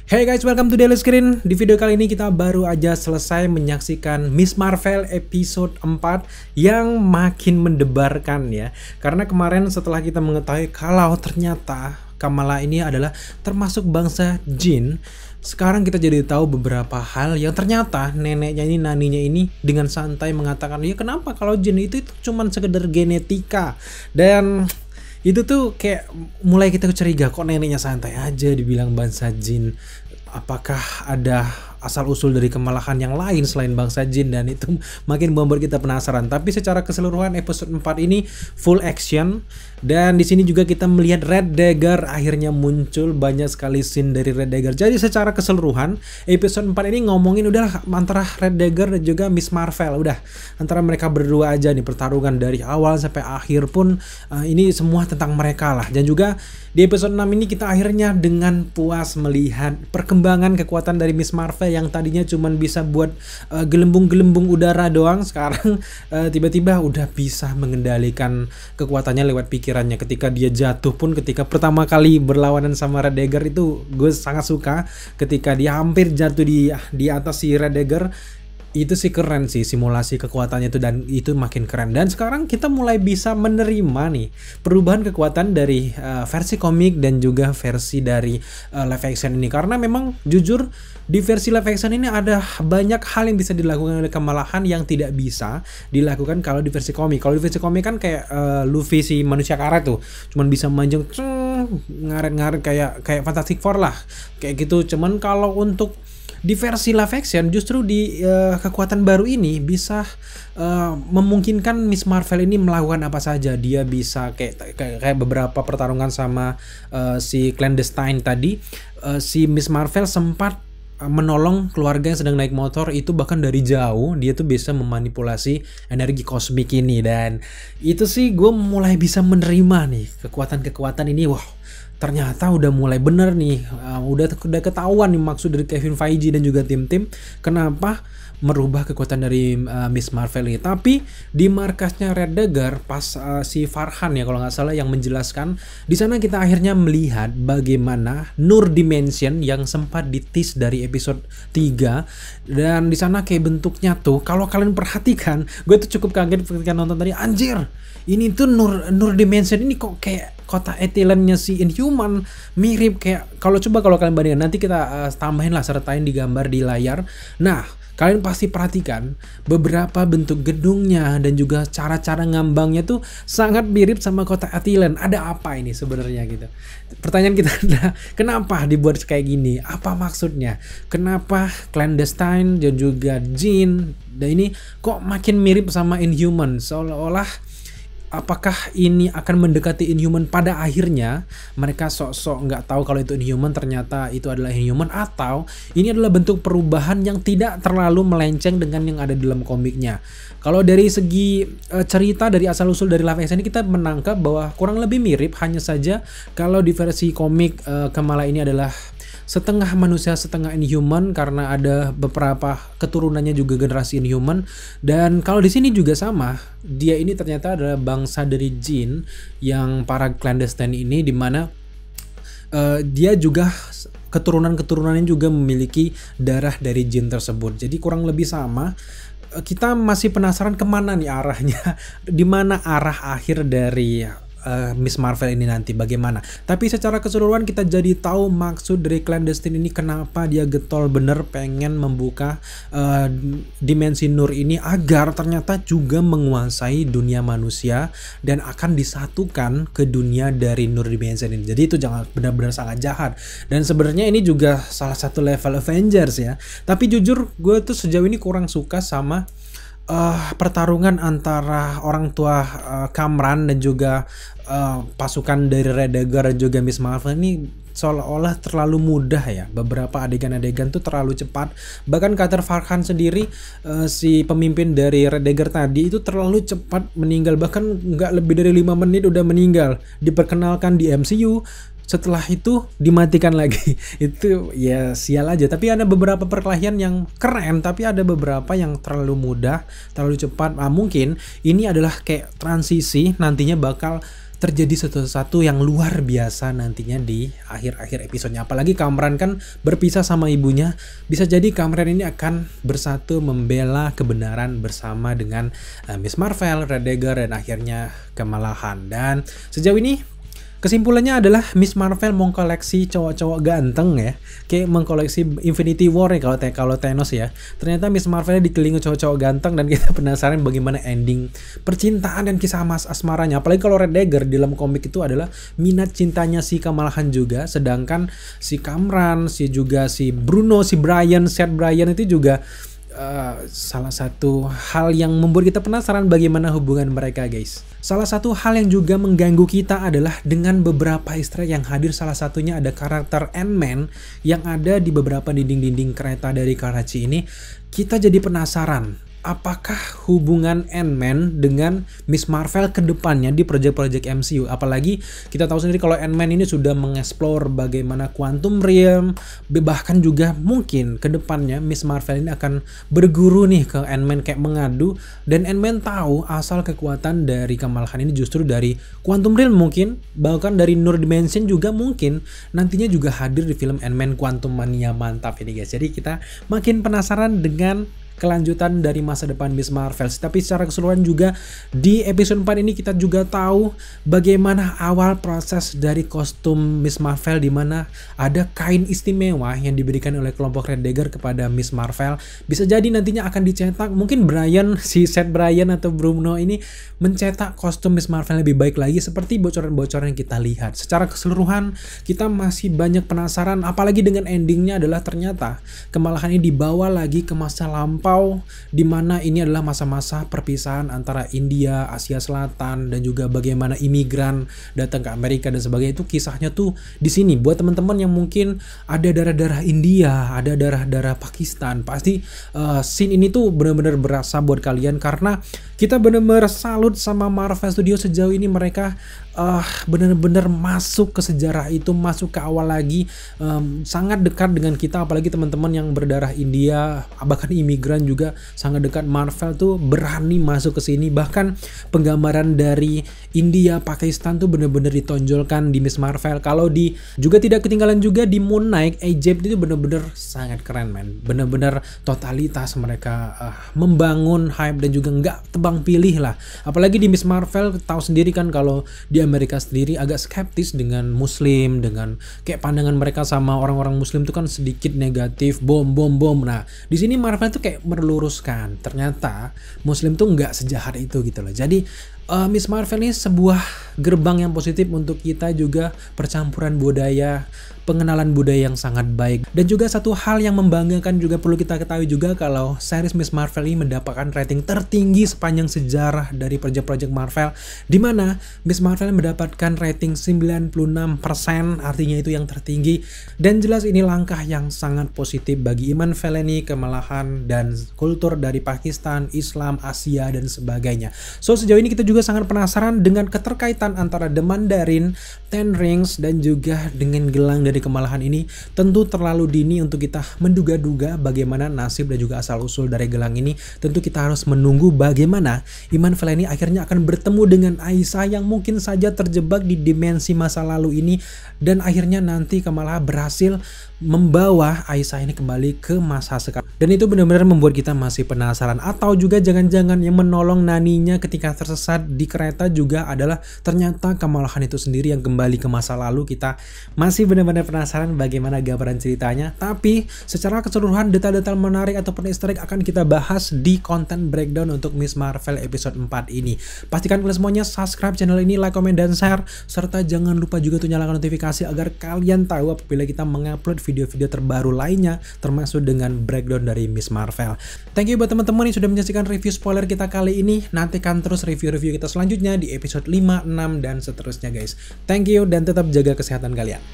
Hey guys, welcome to Daily Screen. Di video kali ini kita baru aja selesai menyaksikan Miss Marvel episode 4 yang makin mendebarkan ya. Karena kemarin setelah kita mengetahui kalau ternyata Kamala ini adalah termasuk bangsa jin, sekarang kita jadi tahu beberapa hal yang ternyata neneknya ini, naninya ini dengan santai mengatakan, ya kenapa kalau jin itu cuma sekedar genetika. Dan itu tuh kayak mulai kita curiga, kok neneknya santai aja dibilang bangsa jin. Apakah ada asal-usul dari kemalahan yang lain selain bangsa jin? Dan itu makin membuat kita penasaran. Tapi secara keseluruhan episode 4 ini full action. Dan di sini juga kita melihat Red Dagger akhirnya muncul, banyak sekali scene dari Red Dagger. Jadi secara keseluruhan episode 4 ini ngomongin udah antara Red Dagger dan juga Miss Marvel. Udah antara mereka berdua aja nih, pertarungan dari awal sampai akhir pun ini semua tentang mereka lah. Dan juga di episode 6 ini kita akhirnya dengan puas melihat perkembangan kekuatan dari Miss Marvel yang tadinya cuman bisa buat gelembung-gelembung udara doang, sekarang tiba-tiba udah bisa mengendalikan kekuatannya lewat pikirannya. Ketika dia jatuh pun, ketika pertama kali berlawanan sama Red Dagger itu gue sangat suka ketika dia hampir jatuh di atas si Red Dagger. Itu sih keren sih simulasi kekuatannya itu, dan itu makin keren. Dan sekarang kita mulai bisa menerima nih perubahan kekuatan dari versi komik dan juga versi dari live action ini, karena memang jujur di versi live action ini ada banyak hal yang bisa dilakukan oleh kemalahan yang tidak bisa dilakukan kalau di versi komik. Kalau di versi komik kan kayak Luffy si manusia karet tuh cuman bisa manjung ngaret-ngaret kayak Fantastic Four lah kayak gitu. Cuman kalau untuk di versi live action justru di kekuatan baru ini bisa memungkinkan Miss Marvel ini melakukan apa saja. Dia bisa kayak beberapa pertarungan sama si Clandestine tadi, si Miss Marvel sempat menolong keluarga yang sedang naik motor itu bahkan dari jauh. Dia tuh bisa memanipulasi energi kosmik ini, dan itu sih gue mulai bisa menerima nih kekuatan-kekuatan ini. Wah, ternyata udah mulai bener nih, udah ketahuan nih maksud dari Kevin Feige dan juga tim-tim kenapa merubah kekuatan dari Miss Marvel ini. Tapi di markasnya Red Dagger pas si Farhan ya kalau nggak salah yang menjelaskan, di sana kita akhirnya melihat bagaimana Nur Dimension yang sempat ditis dari episode 3, dan di sana kayak bentuknya tuh kalau kalian perhatikan, gue tuh cukup kaget ketika nonton tadi, anjir ini tuh Nur Dimension ini kok kayak kota etilennya si Inhuman, mirip kayak kalau kalian bandingkan, nanti kita tambahin lah, sertain di gambar di layar. Nah, kalian pasti perhatikan beberapa bentuk gedungnya dan juga cara-cara ngambangnya tuh sangat mirip sama kota Etilen. Ada apa ini sebenarnya gitu? Pertanyaan kita adalah kenapa dibuat kayak gini? Apa maksudnya? Kenapa Clandestine dan juga Jin dan ini kok makin mirip sama Inhuman? Seolah-olah apakah ini akan mendekati Inhuman pada akhirnya? Mereka sok-sok nggak tahu kalau itu Inhuman, ternyata itu adalah Inhuman, atau ini adalah bentuk perubahan yang tidak terlalu melenceng dengan yang ada dalam komiknya. Kalau dari segi cerita dari asal-usul dari live action ini kita menangkap bahwa kurang lebih mirip, hanya saja kalau di versi komik Kamala ini adalah setengah manusia setengah Inhuman karena ada beberapa keturunannya juga generasi Inhuman. Dan kalau di sini juga sama, dia ini ternyata adalah bangsa dari jin yang para clandestine ini, dimana dia juga keturunan-keturunannya juga memiliki darah dari jin tersebut. Jadi kurang lebih sama. Kita masih penasaran kemana nih arahnya, dimana arah akhir dari Miss Marvel ini nanti bagaimana. Tapi secara keseluruhan kita jadi tahu maksud dari Clandestine ini, kenapa dia getol bener pengen membuka dimensi Nur ini agar ternyata juga menguasai dunia manusia dan akan disatukan ke dunia dari Nur Dimension ini. Jadi itu jangan benar-benar sangat jahat, dan sebenarnya ini juga salah satu level Avengers ya. Tapi jujur gue tuh sejauh ini kurang suka sama pertarungan antara orang tua Kamran dan juga pasukan dari Red Dagger dan juga Miss Marvel ini seolah-olah terlalu mudah ya. Beberapa adegan-adegan tuh terlalu cepat. Bahkan Kater Farhan sendiri, si pemimpin dari Red Dagger tadi itu terlalu cepat meninggal. Bahkan nggak lebih dari 5 menit udah meninggal. Diperkenalkan di MCU, setelah itu dimatikan lagi. Itu ya sial aja. Tapi ada beberapa perkelahian yang keren, tapi ada beberapa yang terlalu mudah, terlalu cepat. Mungkin ini adalah kayak transisi, nantinya bakal terjadi sesuatu yang luar biasa nantinya di akhir-akhir episodenya. Apalagi Kamran kan berpisah sama ibunya, bisa jadi Kamran ini akan bersatu membela kebenaran bersama dengan Miss Marvel, Red Dagger, dan akhirnya kemalahan. Dan sejauh ini kesimpulannya adalah Miss Marvel mengkoleksi cowok-cowok ganteng ya, kayak mengkoleksi Infinity War ya kalau Thanos ya. Ternyata Miss Marvel dikelilingi cowok-cowok ganteng dan kita penasaran bagaimana ending percintaan dan kisah asmaranya. Apalagi kalau Red Dagger di dalam komik itu adalah minat cintanya si Kamalahan juga, sedangkan si Kamran, si Bruno, Seth Bryan itu juga salah satu hal yang membuat kita penasaran bagaimana hubungan mereka, guys. Salah satu hal yang juga mengganggu kita adalah dengan beberapa Easter egg yang hadir. Salah satunya ada karakter Ant-Man yang ada di beberapa dinding-dinding kereta dari Karachi ini. Kita jadi penasaran, apakah hubungan Ant-Man dengan Miss Marvel ke depannya di project-project MCU. Apalagi kita tahu sendiri kalau Ant-Man ini sudah mengeksplor bagaimana Quantum Realm, bahkan juga mungkin ke depannya Miss Marvel ini akan berguru nih ke Ant-Man kayak mengadu, dan Ant-Man tahu asal kekuatan dari Kamalahan ini justru dari Quantum Realm mungkin, bahkan dari Nur Dimension juga mungkin nantinya juga hadir di film Ant-Man Quantum Mania. Mantap ini guys. Jadi kita makin penasaran dengan kelanjutan dari masa depan Miss Marvel. Tapi secara keseluruhan juga di episode 4 ini kita juga tahu bagaimana awal proses dari kostum Miss Marvel, di mana ada kain istimewa yang diberikan oleh kelompok Red Dagger kepada Miss Marvel. Bisa jadi nantinya akan dicetak, mungkin Seth Bryan atau Bruno ini mencetak kostum Miss Marvel lebih baik lagi seperti bocoran-bocoran yang kita lihat. Secara keseluruhan kita masih banyak penasaran, apalagi dengan endingnya adalah ternyata Kamalahan ini dibawa lagi ke masa lampau, di mana ini adalah masa-masa perpisahan antara India, Asia Selatan, dan juga bagaimana imigran datang ke Amerika dan sebagainya. Itu kisahnya tuh di sini. Buat teman-teman yang mungkin ada darah-darah India, ada darah-darah Pakistan, pasti scene ini tuh benar-benar berasa buat kalian, karena kita benar-benar salut sama Marvel Studios. Sejauh ini mereka benar-benar masuk ke sejarah itu, masuk ke awal lagi, sangat dekat dengan kita. Apalagi teman-teman yang berdarah India, bahkan imigran juga sangat dekat. Marvel tuh berani masuk ke sini. Bahkan penggambaran dari India, Pakistan tuh benar-benar ditonjolkan di Miss Marvel. Kalau juga tidak ketinggalan juga di Moon Knight, Egypt itu benar-benar sangat keren, man. Benar-benar totalitas mereka membangun hype dan juga nggak tebang pilih lah. Apalagi di Miss Marvel, tahu sendiri kan kalau di Amerika sendiri agak skeptis dengan Muslim, dengan kayak pandangan mereka sama orang-orang Muslim itu kan sedikit negatif, bom. Nah, di sini Marvel tuh kayak meluruskan, ternyata Muslim tuh nggak sejahat itu gitu loh. Jadi Miss Marvel ini sebuah gerbang yang positif untuk kita juga, percampuran budaya, pengenalan budaya yang sangat baik. Dan juga satu hal yang membanggakan juga perlu kita ketahui juga, kalau series Miss Marvel ini mendapatkan rating tertinggi sepanjang sejarah dari project-project Marvel, di mana Miss Marvel mendapatkan rating 96%, artinya itu yang tertinggi. Dan jelas ini langkah yang sangat positif bagi Iman Vellani, Kamalahan, dan kultur dari Pakistan, Islam, Asia, dan sebagainya. So sejauh ini kita juga sangat penasaran dengan keterkaitan antara The Mandarin, Ten Rings, dan juga dengan gelang dari Kamalahan ini. Tentu terlalu dini untuk kita menduga-duga bagaimana nasib dan juga asal-usul dari gelang ini. Tentu kita harus menunggu bagaimana Iman Vellani akhirnya akan bertemu dengan Aisyah yang mungkin saja terjebak di dimensi masa lalu ini, dan akhirnya nanti Kamala berhasil membawa Aisyah ini kembali ke masa sekarang. Dan itu benar-benar membuat kita masih penasaran. Atau juga jangan-jangan yang menolong naninya ketika tersesat di kereta juga adalah ternyata Kamalahan itu sendiri yang kembali ke masa lalu. Kita masih benar-benar penasaran bagaimana gambaran ceritanya. Tapi secara keseluruhan detail-detail menarik ataupun easter egg akan kita bahas di konten breakdown untuk Miss Marvel episode 4 ini. Pastikan kalian semuanya subscribe channel ini, like, komen, dan share. Serta jangan lupa juga tuh nyalakan notifikasi agar kalian tahu apabila kita mengupload video-video terbaru lainnya, termasuk dengan breakdown dari Miss Marvel. Thank you buat teman-teman yang sudah menyaksikan review spoiler kita kali ini. Nantikan terus review-review kita selanjutnya di episode 5, 6, dan seterusnya guys. Thank you dan tetap jaga kesehatan kalian.